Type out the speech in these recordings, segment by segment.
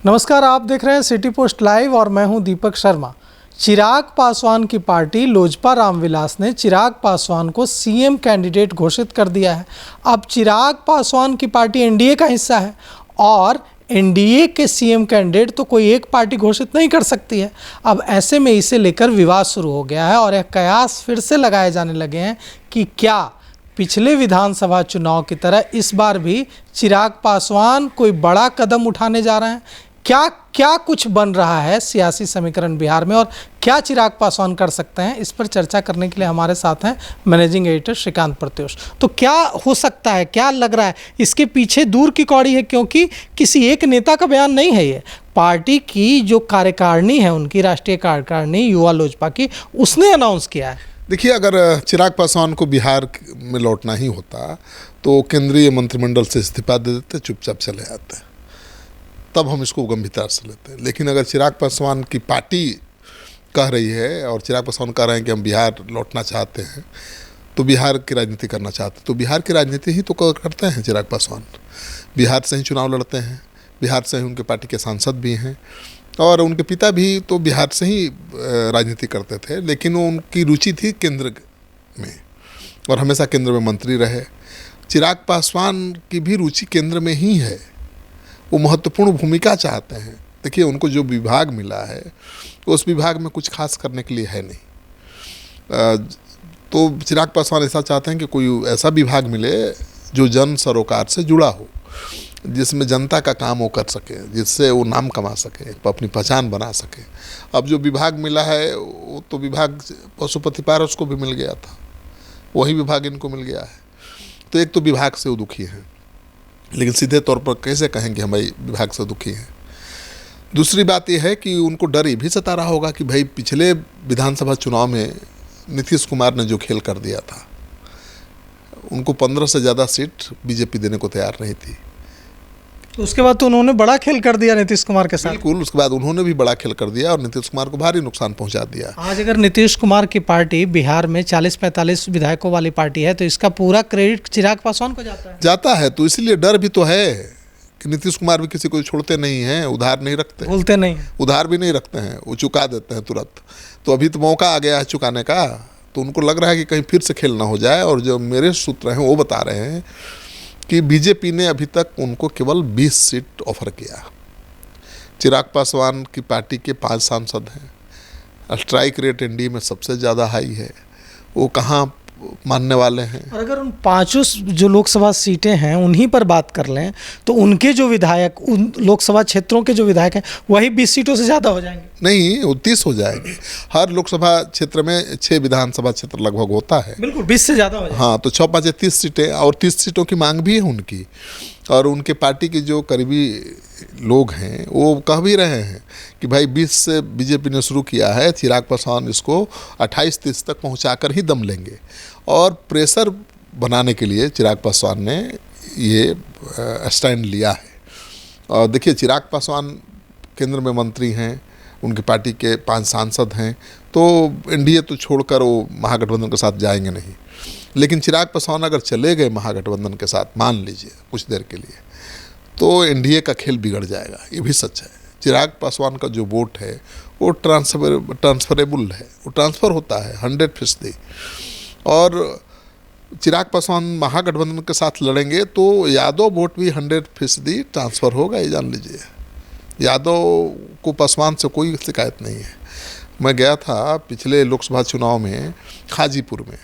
नमस्कार, आप देख रहे हैं सिटी पोस्ट लाइव और मैं हूं दीपक शर्मा। चिराग पासवान की पार्टी लोजपा रामविलास ने चिराग पासवान को सीएम कैंडिडेट घोषित कर दिया है। अब चिराग पासवान की पार्टी एनडीए का हिस्सा है और एनडीए के सीएम कैंडिडेट तो कोई एक पार्टी घोषित नहीं कर सकती है। अब ऐसे में इसे लेकर विवाद शुरू हो गया है और यह कयास फिर से लगाए जाने लगे हैं कि क्या पिछले विधानसभा चुनाव की तरह इस बार भी चिराग पासवान कोई बड़ा कदम उठाने जा रहे हैं। क्या क्या कुछ बन रहा है सियासी समीकरण बिहार में और क्या चिराग पासवान कर सकते हैं, इस पर चर्चा करने के लिए हमारे साथ हैं मैनेजिंग एडिटर श्रीकांत प्रत्युष। तो क्या हो सकता है, क्या लग रहा है, इसके पीछे दूर की कौड़ी है, क्योंकि किसी एक नेता का बयान नहीं है, ये पार्टी की जो कार्यकारिणी है, उनकी राष्ट्रीय कार्यकारिणी युवा लोजपा की, उसने अनाउंस किया है। देखिए, अगर चिराग पासवान को बिहार में लौटना ही होता तो केंद्रीय मंत्रिमंडल से इस्तीफा दे देते, चुपचाप चले जाते, तब हम इसको गंभीरता से लेते हैं। लेकिन अगर चिराग पासवान की पार्टी कह रही है और चिराग पासवान कह रहे हैं कि हम बिहार लौटना चाहते हैं, तो बिहार की राजनीति करना चाहते हैं, तो बिहार की राजनीति ही तो करते हैं चिराग पासवान। बिहार से ही चुनाव लड़ते हैं, बिहार से ही उनके पार्टी के सांसद भी हैं और उनके पिता भी तो बिहार से ही राजनीति करते थे, लेकिन उनकी रुचि थी केंद्र में और हमेशा केंद्र में मंत्री रहे। चिराग पासवान की भी रुचि केंद्र में ही है, वो महत्वपूर्ण भूमिका चाहते हैं। देखिए, उनको जो विभाग मिला है उस विभाग में कुछ खास करने के लिए है नहीं, तो चिराग पासवान ऐसा चाहते हैं कि कोई ऐसा विभाग मिले जो जन सरोकार से जुड़ा हो, जिसमें जनता का काम वो कर सके, जिससे वो नाम कमा सके, अपनी पहचान बना सके। अब जो विभाग मिला है वो तो विभाग पशुपति पारस को भी मिल गया था, वही विभाग इनको मिल गया है। तो एक तो विभाग से वो दुखी हैं, लेकिन सीधे तौर पर कैसे कहेंगे हम भाई विभाग से दुखी हैं। दूसरी बात यह है कि उनको डर ये भी सता रहा होगा कि भाई पिछले विधानसभा चुनाव में नीतीश कुमार ने जो खेल कर दिया था, उनको 15 से ज़्यादा सीट बीजेपी देने को तैयार नहीं थी। तो उसके बाद तो उन्होंने बड़ा खेल कर दिया नीतीश कुमार के साथ। बिल्कुल, उसके बाद उन्होंने भी बड़ा खेल कर दिया और नीतीश कुमार को भारी नुकसान पहुंचा दिया। आज अगर नीतीश कुमार की पार्टी बिहार में 40-45 विधायकों वाली पार्टी है, तो इसका पूरा क्रेडिट चिराग पासवान को जाता है। तो इसलिए डर भी तो है कि नीतीश कुमार भी किसी को छोड़ते नहीं हैं, उधार नहीं रखते, भूलते नहीं, उधार भी नहीं रखते हैं, वो चुका देते हैं तुरंत। तो अभी तो मौका आ गया है चुकाने का, तो उनको लग रहा है कि कहीं फिर से खेल ना हो जाए। और जो मेरे सूत्र हैं वो बता रहे हैं कि बीजेपी ने अभी तक उनको केवल 20 सीट ऑफर किया। चिराग पासवान की पार्टी के 5 सांसद हैं, स्ट्राइक रेट एनडीए में सबसे ज़्यादा हाई है, वो कहाँ मानने वाले हैं। और अगर उन 5 जो लोकसभा सीटें हैं उन्हीं पर बात कर लें, तो उनके जो विधायक, उन लोकसभा क्षेत्रों के जो विधायक हैं, वही 20 सीटों से ज़्यादा हो जाएंगे। नहीं, वो 30 हो जाएंगे। हर लोकसभा क्षेत्र में 6 विधानसभा क्षेत्र लगभग होता है। बिल्कुल, 20 से ज़्यादा हो जाएंगे। हाँ, तो 6-5 30 सीटें, और 30 सीटों की मांग भी है उनकी। और उनके पार्टी के जो करीबी लोग हैं वो कह भी रहे हैं कि भाई 20 से बीजेपी ने शुरू किया है, चिराग पासवान इसको 28-30 तक पहुंचाकर ही दम लेंगे। और प्रेशर बनाने के लिए चिराग पासवान ने ये स्टैंड लिया है। और देखिए, चिराग पासवान केंद्र में मंत्री हैं, उनकी पार्टी के 5 सांसद हैं, तो एनडीए तो छोड़कर वो महागठबंधन के साथ जाएंगे नहीं। लेकिन चिराग पासवान अगर चले गए महागठबंधन के साथ, मान लीजिए कुछ देर के लिए, तो एनडीए का खेल बिगड़ जाएगा। ये भी सच है। चिराग पासवान का जो वोट है वो ट्रांसफरेबल है, वो ट्रांसफ़र होता है 100%। और चिराग पासवान महागठबंधन के साथ लड़ेंगे तो यादव वोट भी 100% ट्रांसफ़र होगा, ये जान लीजिए। यादव को पासवान से कोई शिकायत नहीं है। मैं गया था पिछले लोकसभा चुनाव में हाजीपुर में,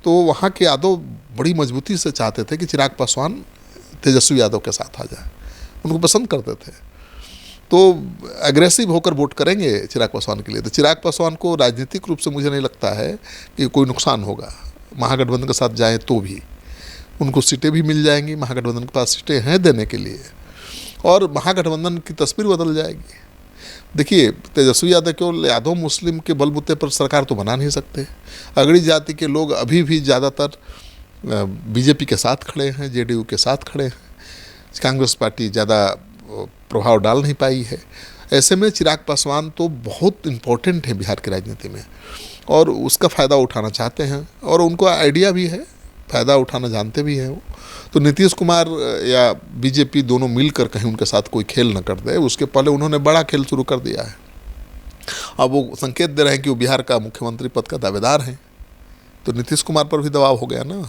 तो वहाँ के यादव बड़ी मजबूती से चाहते थे कि चिराग पासवान तेजस्वी यादव के साथ आ जाए, उनको पसंद करते थे, तो एग्रेसिव होकर वोट करेंगे चिराग पासवान के लिए। तो चिराग पासवान को राजनीतिक रूप से मुझे नहीं लगता है कि कोई नुकसान होगा। महागठबंधन के साथ जाएं तो भी उनको सीटें भी मिल जाएंगी, महागठबंधन के पास सीटें हैं देने के लिए, और महागठबंधन की तस्वीर बदल जाएगी। देखिए, तेजस्वी यादव केवल यादव मुस्लिम के बलबूते पर सरकार तो बना नहीं सकते। अगड़ी जाति के लोग अभी भी ज़्यादातर बीजेपी के साथ खड़े हैं, जेडीयू के साथ खड़े हैं, कांग्रेस पार्टी ज़्यादा प्रभाव डाल नहीं पाई है। ऐसे में चिराग पासवान तो बहुत इम्पोर्टेंट है बिहार की राजनीति में और उसका फ़ायदा उठाना चाहते हैं, और उनको आइडिया भी है फ़ायदा उठाना जानते भी हैं वो। तो नीतीश कुमार या बीजेपी दोनों मिलकर कहीं उनके साथ कोई खेल न कर दे, उसके पहले उन्होंने बड़ा खेल शुरू कर दिया है। अब वो संकेत दे रहे हैं कि वो बिहार का मुख्यमंत्री पद का दावेदार हैं, तो नीतीश कुमार पर भी दबाव हो गया ना,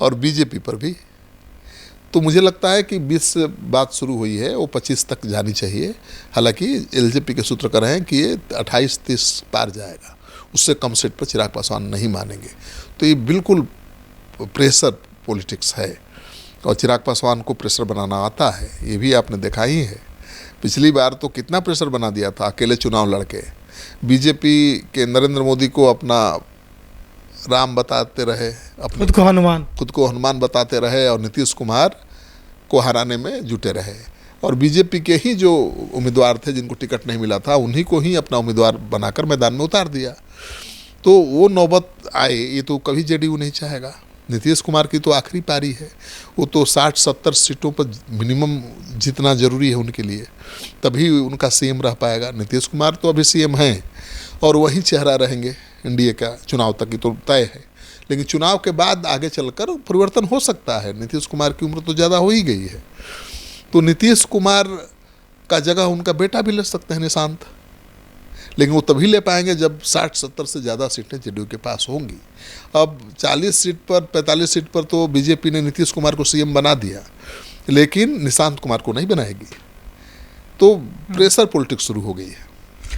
और बीजेपी पर भी। तो मुझे लगता है कि 20 से बात शुरू हुई है, वो 25 तक जानी चाहिए। हालांकि एलजेपी के सूत्र कर रहे हैं कि ये 28-30 पार जाएगा, उससे कम सीट पर चिराग पासवान नहीं मानेंगे। तो ये बिल्कुल प्रेशर पॉलिटिक्स है, और चिराग पासवान को प्रेशर बनाना आता है, ये भी आपने देखा ही है। पिछली बार तो कितना प्रेशर बना दिया था, अकेले चुनाव लड़के। बीजेपी के नरेंद्र मोदी को अपना राम बताते रहे, अपने खुद को हनुमान बताते रहे, और नीतीश कुमार को हराने में जुटे रहे। और बीजेपी के ही जो उम्मीदवार थे जिनको टिकट नहीं मिला था, उन्हीं को ही अपना उम्मीदवार बनाकर मैदान में उतार दिया। तो वो नौबत आए, ये तो कभी जेडीयू नहीं चाहेगा। नीतीश कुमार की तो आखिरी पारी है, वो तो 60-70 सीटों पर मिनिमम जीतना जरूरी है उनके लिए, तभी उनका सीएम रह पाएगा। नीतीश कुमार तो अभी सीएम हैं और वही चेहरा रहेंगे इंडिया का चुनाव तक, की तो तय है। लेकिन चुनाव के बाद आगे चलकर परिवर्तन हो सकता है। नीतीश कुमार की उम्र तो ज़्यादा हो ही गई है, तो नीतीश कुमार का जगह उनका बेटा भी ले सकते हैं, निशांत। लेकिन वो तभी ले पाएंगे जब 60-70 से ज़्यादा सीटें जेडीयू के पास होंगी। अब 40 सीट पर 45 सीट पर तो बीजेपी ने नीतीश कुमार को सीएम बना दिया, लेकिन निशांत कुमार को नहीं बनाएगी। तो प्रेशर पॉलिटिक्स शुरू हो गई है।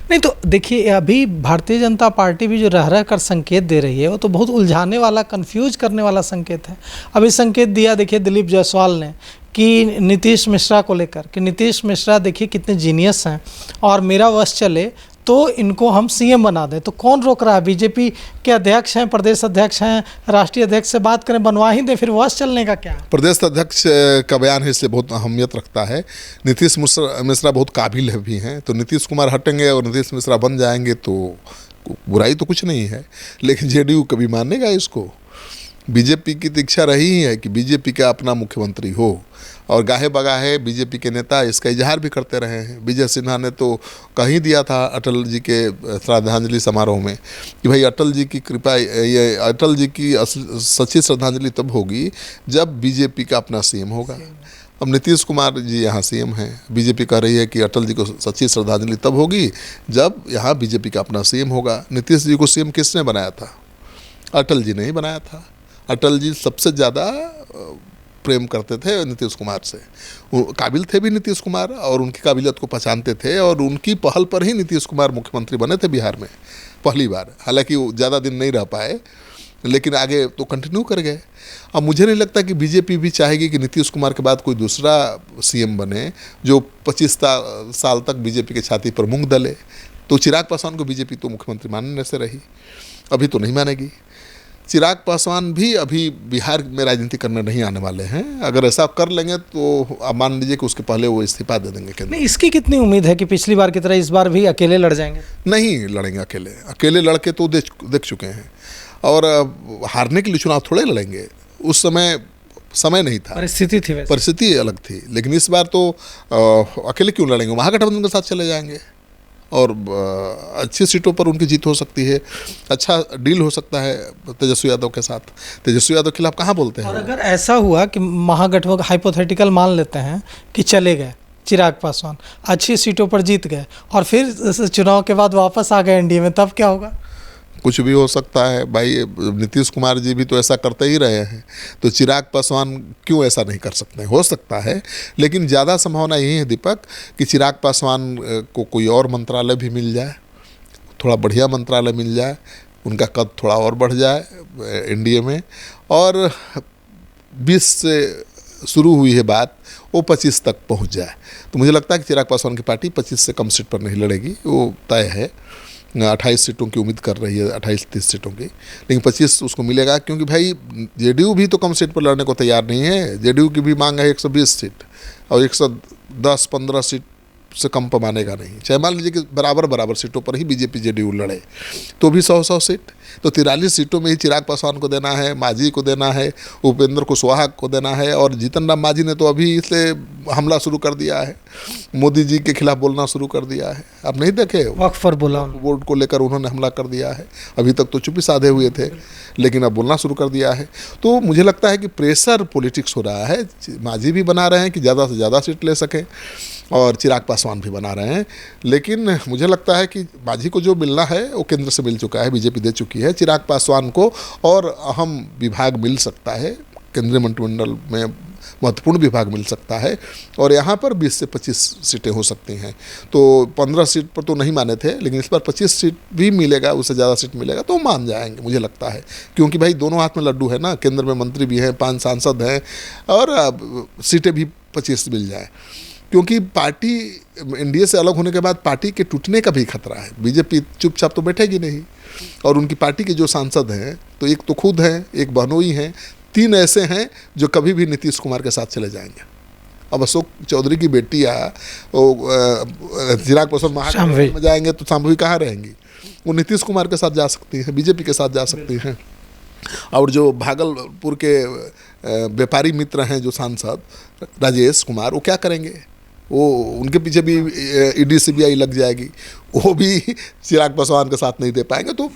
नहीं तो देखिए, अभी भारतीय जनता पार्टी भी जो रह कर संकेत दे रही है, वो तो बहुत उलझाने वाला, कंफ्यूज करने वाला संकेत है। अभी संकेत दिया देखिए दिलीप जायसवाल ने कि नीतीश मिश्रा को लेकर, कि नीतीश मिश्रा देखिए कितने जीनियस हैं, और मेरा वश चले तो इनको हम सीएम बना दें। तो कौन रोक रहा है? बीजेपी के अध्यक्ष हैं, प्रदेश अध्यक्ष हैं, राष्ट्रीय अध्यक्ष से बात करें, बनवा ही दें, फिर वश चलने का क्या? प्रदेश अध्यक्ष का बयान है, इसलिए बहुत अहमियत रखता है। नीतीश मिश्रा बहुत काबिल है भी हैं, तो नीतीश कुमार हटेंगे और नीतीश मिश्रा बन जाएंगे तो बुराई तो कुछ नहीं है। लेकिन जेडीयू कभी मानेगा इसको? बीजेपी की तो इच्छा रही ही है कि बीजेपी का अपना मुख्यमंत्री हो, और गाहे बगाहे बीजेपी के नेता इसका इजहार भी करते रहे हैं। विजय सिन्हा ने तो कह ही दिया था अटल जी के श्रद्धांजलि समारोह में कि भाई अटल जी की कृपा, ये अटल जी की सच्ची श्रद्धांजलि तब होगी जब बीजेपी का अपना सीएम होगा। अब नीतीश कुमार जी यहाँ सीएम हैं, बीजेपी कह रही है कि अटल जी को सच्ची श्रद्धांजलि तब होगी जब यहाँ बीजेपी का अपना सीएम होगा। नीतीश जी को सीएम किसने बनाया था? अटल जी ने ही बनाया था। अटल जी सबसे ज़्यादा प्रेम करते थे नीतीश कुमार से, काबिल थे भी नीतीश कुमार, और उनकी काबिलियत को पहचानते थे, और उनकी पहल पर ही नीतीश कुमार मुख्यमंत्री बने थे बिहार में पहली बार। हालांकि वो ज़्यादा दिन नहीं रह पाए, लेकिन आगे तो कंटिन्यू कर गए। अब मुझे नहीं लगता कि बीजेपी भी चाहेगी कि नीतीश कुमार के बाद कोई दूसरा सीएम बने जो 25 साल तक बीजेपी के छाती पर मूंग दले। तो चिराग पासवान को बीजेपी तो मुख्यमंत्री मानने से रही, अभी तो नहीं मानेगी। चिराग पासवान भी अभी बिहार में राजनीति करने नहीं आने वाले हैं। अगर ऐसा कर लेंगे तो आप मान लीजिए कि उसके पहले वो इस्तीफा दे देंगे केंद्र। नहीं, इसकी कितनी उम्मीद है कि पिछली बार की तरह इस बार भी अकेले लड़ जाएंगे? नहीं लड़ेंगे अकेले लड़के तो देख चुके हैं, और हारने के लिए चुनाव थोड़े लड़ेंगे। उस समय नहीं था, परिस्थिति थी, परिस्थिति अलग थी। लेकिन इस बार तो अकेले क्यों लड़ेंगे? महागठबंधन के साथ चले जाएंगे, और अच्छी सीटों पर उनकी जीत हो सकती है। अच्छा डील हो सकता है तेजस्वी यादव के साथ। तेजस्वी यादव के खिलाफ कहाँ बोलते हैं? और अगर ऐसा हुआ कि महागठबंधन, हाइपोथेटिकल मान लेते हैं कि चले गए चिराग पासवान, अच्छी सीटों पर जीत गए, और फिर चुनाव के बाद वापस आ गए एनडीए में, तब क्या होगा? कुछ भी हो सकता है भाई। नीतीश कुमार जी भी तो ऐसा करते ही रहे हैं, तो चिराग पासवान क्यों ऐसा नहीं कर सकते? हो सकता है, लेकिन ज़्यादा संभावना यही है दीपक कि चिराग पासवान को कोई और मंत्रालय भी मिल जाए, थोड़ा बढ़िया मंत्रालय मिल जाए, उनका कद थोड़ा और बढ़ जाए एनडीए में, और 20 से शुरू हुई है बात, वो 25 तक पहुंच जाए। तो मुझे लगता है कि चिराग पासवान की पार्टी 25 से कम सीट पर नहीं लड़ेगी, वो तय है। 28 सीटों की उम्मीद कर रही है, 28-30 सीटों की, लेकिन 25 उसको मिलेगा, क्योंकि भाई जेडीयू भी तो कम सीट पर लड़ने को तैयार नहीं है। जेडीयू की भी मांग है 120 सीट, और 110-15 सीट से कम मानेगा नहीं। चाहे मान लीजिए कि बराबर बराबर सीटों पर ही बीजेपी जेडीयू लड़े तो भी 100-100 सीट, तो 43 सीटों में ही चिराग पासवान को देना है, मांझी को देना है, उपेंद्र कुशवाहा को देना है। और जीतन राम मांझी ने तो अभी इसे हमला शुरू कर दिया है, मोदी जी के खिलाफ बोलना शुरू कर दिया है। आप नहीं देखे वक्फ पर बोला, बोर्ड को लेकर उन्होंने हमला कर दिया है। अभी तक तो चुप्पी साधे हुए थे, लेकिन अब बोलना शुरू कर दिया है। तो मुझे लगता है कि प्रेशर पॉलिटिक्स हो रहा है। मांझी भी बना रहे हैं कि ज़्यादा से ज़्यादा सीट ले सकें, और चिराग पासवान भी बना रहे हैं। लेकिन मुझे लगता है कि मांझी को जो मिलना है वो केंद्र से मिल चुका है, बीजेपी दे चुकी है। चिराग पासवान को और अहम विभाग मिल सकता है, केंद्रीय मंत्रिमंडल में महत्वपूर्ण विभाग मिल सकता है, और यहाँ पर 20 से 25 सीटें हो सकती हैं। तो 15 सीट पर तो नहीं माने थे, लेकिन इस बार 25 सीट भी मिलेगा, उससे ज़्यादा सीट मिलेगा तो मान जाएंगे मुझे लगता है। क्योंकि भाई दोनों हाथ में लड्डू है ना, केंद्र में मंत्री भी हैं, 5 सांसद हैं, और सीटें भी 25 मिल जाए। क्योंकि पार्टी एनडीए से अलग होने के बाद पार्टी के टूटने का भी खतरा है। बीजेपी चुपचाप तो बैठेगी नहीं, और उनकी पार्टी के जो सांसद हैं तो एक तो खुद हैं, एक बहनोई हैं, 3 ऐसे हैं जो कभी भी नीतीश कुमार के साथ चले जाएंगे। अब अशोक चौधरी की बेटियाँ चिराग पासवान महागठबंधन में जाएंगे तो शांभवी कहाँ रहेंगी? वो नीतीश कुमार के साथ जा सकती हैं, बीजेपी के साथ जा सकती हैं। और जो भागलपुर के व्यापारी मित्र हैं जो सांसद राजेश कुमार, वो क्या करेंगे? वो उनके पीछे भी ईडी सीबीआई लग जाएगी, वो भी चिराग पासवान के साथ नहीं दे पाएंगे। तो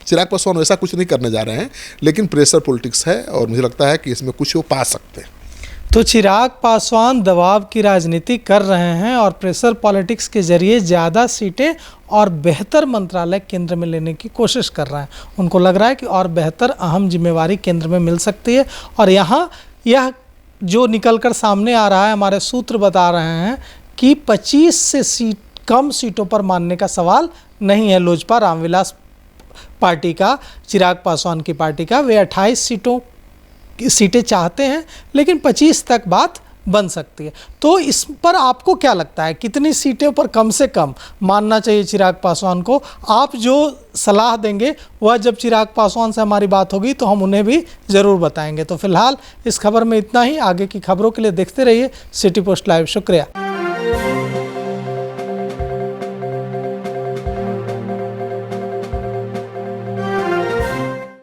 चिराग पासवान वैसा कुछ नहीं करने जा रहे हैं, लेकिन प्रेशर पॉलिटिक्स है, और मुझे लगता है कि इसमें कुछ वो पा सकते हैं। तो चिराग पासवान दबाव की राजनीति कर रहे हैं और प्रेशर पॉलिटिक्स के जरिए ज़्यादा सीटें और बेहतर मंत्रालय केंद्र में लेने की कोशिश कर रहे हैं। उनको लग रहा है कि और बेहतर अहम जिम्मेवारी केंद्र में मिल सकती है। और यहाँ यह जो निकलकर सामने आ रहा है, हमारे सूत्र बता रहे हैं कि 25 से कम सीटों पर मानने का सवाल नहीं है लोजपा रामविलास पार्टी का, चिराग पासवान की पार्टी का। वे 28 सीटें चाहते हैं, लेकिन 25 तक बात बन सकती है। तो इस पर आपको क्या लगता है, कितनी सीटें पर कम से कम मानना चाहिए चिराग पासवान को? आप जो सलाह देंगे वह जब चिराग पासवान से हमारी बात होगी तो हम उन्हें भी ज़रूर बताएंगे। तो फिलहाल इस खबर में इतना ही। आगे की खबरों के लिए देखते रहिए सिटी पोस्ट लाइव। शुक्रिया।